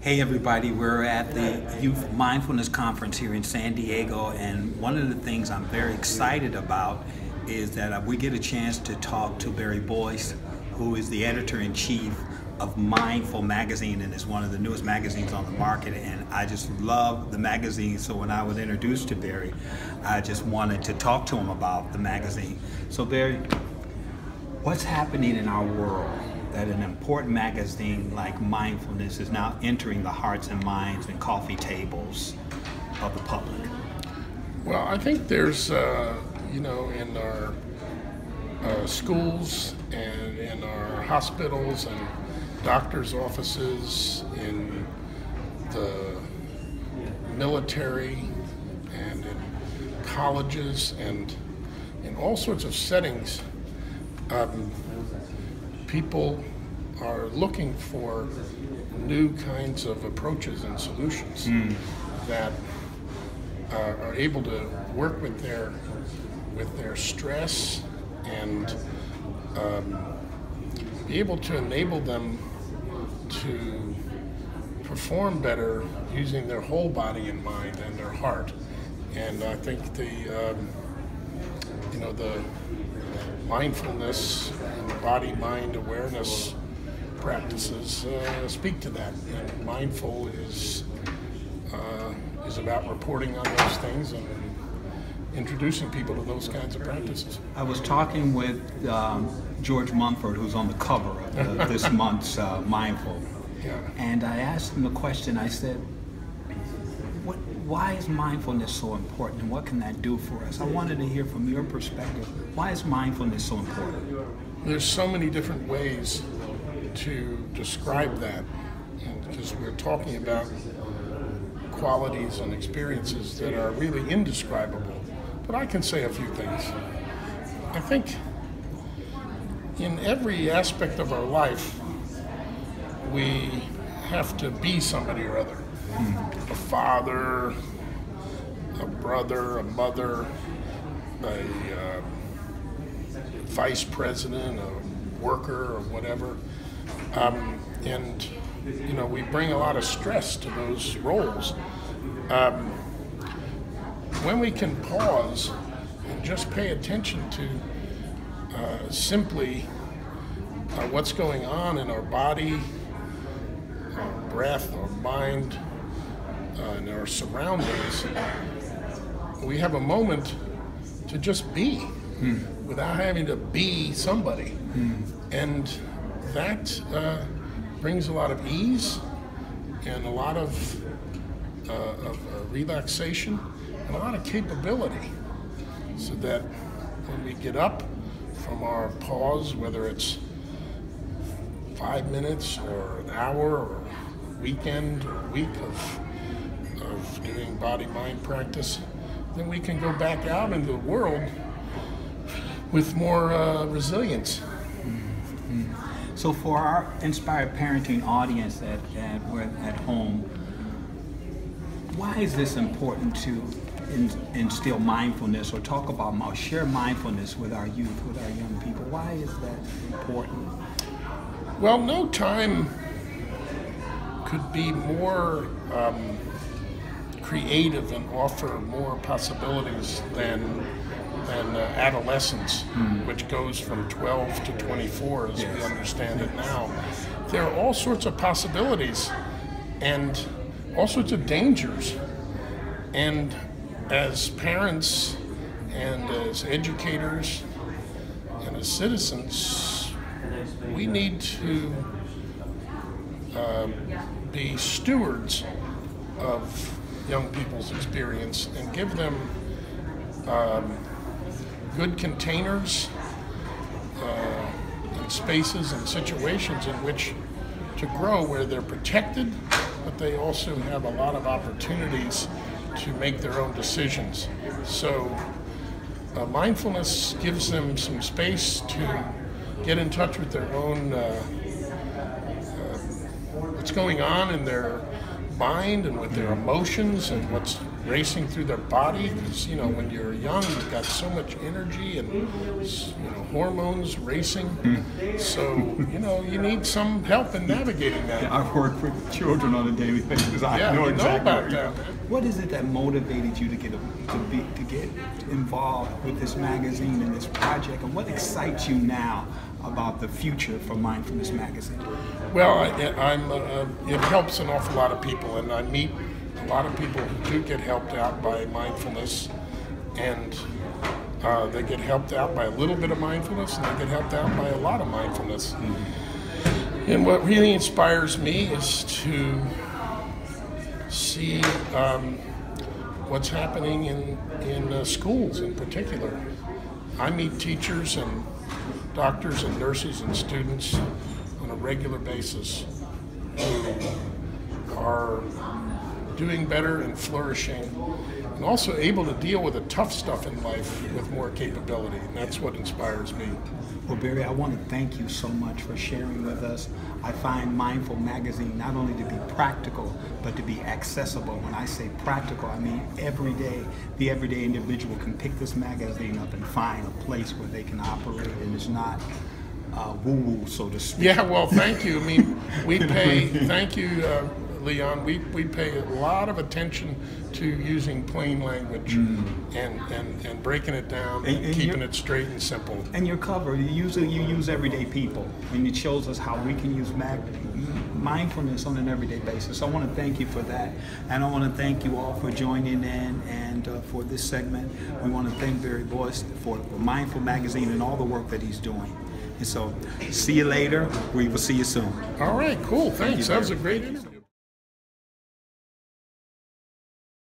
Hey everybody, we're at the Youth Mindfulness Conference here in San Diego, and one of the things I'm very excited about is that we get a chance to talk to Boyce, who is the editor-in-chief of Mindful magazine, and is one of the newest magazines on the market, and I just love the magazine. So when I was introduced to Barry, I just wanted to talk to him about the magazine. So Barry, what's happening in our world that an important magazine like Mindfulness is now entering the hearts and minds and coffee tables of the public? Well, I think there's, in our schools and in our hospitals and doctors' offices, in the military and in colleges and in all sorts of settings, people are looking for new kinds of approaches and solutions that are able to work with their stress and be able to enable them to perform better using their whole body and mind and their heart. And I think the mindfulness and the body-mind awareness practices speak to that. And mindful is about reporting on those things and introducing people to those kinds of practices. I was talking with George Mumford, who's on the cover of this month's Mindful, and I asked him the question. I said, why is mindfulness so important, and what can that do for us? I wanted to hear from your perspective. Why is mindfulness so important? There's so many different ways to describe that, because we're talking about qualities and experiences that are really indescribable. But I can say a few things. I think in every aspect of our life, we have to be somebody or other. A father, a brother, a mother, a vice president, a worker, or whatever. We bring a lot of stress to those roles. When we can pause and just pay attention to simply what's going on in our body, our breath, our mind, and our surroundings, we have a moment to just be without having to be somebody. And that brings a lot of ease and a lot of relaxation and a lot of capability, so that when we get up from our pause, whether it's 5 minutes or an hour or a weekend or a week of doing body-mind practice, then we can go back out into the world with more resilience. So for our inspired parenting audience that we're at home, why is this important to instill mindfulness or talk about share mindfulness with our youth, with our young people? Why is that important? Well, no time could be more creative and offer more possibilities than adolescence, which goes from 12 to 24 as we understand it now. There are all sorts of possibilities and all sorts of dangers. And as parents and as educators and as citizens, we need to be stewards of young people's experience and give them good containers and spaces and situations in which to grow, where they're protected, but they also have a lot of opportunities to make their own decisions. So mindfulness gives them some space to get in touch with their own what's going on in their mind and with their emotions and what's racing through their body. Because, you know, when you're young, you've got so much energy and, you know, hormones racing. So, you know, you need some help in navigating that. Yeah, I work with children on a daily basis. I Yeah, know you exactly know about that. What is it that motivated you to get involved with this magazine and this project, and what excites you now about the future for Mindfulness magazine? Well, it helps an awful lot of people, and I meet a lot of people who do get helped out by mindfulness, and they get helped out by a little bit of mindfulness, and they get helped out by a lot of mindfulness. And what really inspires me is to see what's happening in schools in particular. I meet teachers and doctors and nurses and students on a regular basis who are doing better and flourishing, and also able to deal with the tough stuff in life with more capability, and that's what inspires me. Well, Barry, I want to thank you so much for sharing with us. I find Mindful magazine not only to be practical, but to be accessible. When I say practical, I mean every day, the everyday individual can pick this magazine up and find a place where they can operate, and it's not woo-woo, so to speak. Yeah, well, thank you. I mean, we pay, thank you, Leon, we pay a lot of attention to using plain language and breaking it down and keeping it straight and simple. And your cover, you use everyday people, and it shows us how we can use mindfulness on an everyday basis. So I want to thank you for that, and I want to thank you all for joining in, and for this segment, we want to thank Barry Boyce for Mindful magazine and all the work that he's doing. And so, see you later. We will see you soon. All right, cool. Thanks. Thank you, that was a Barry. great interview.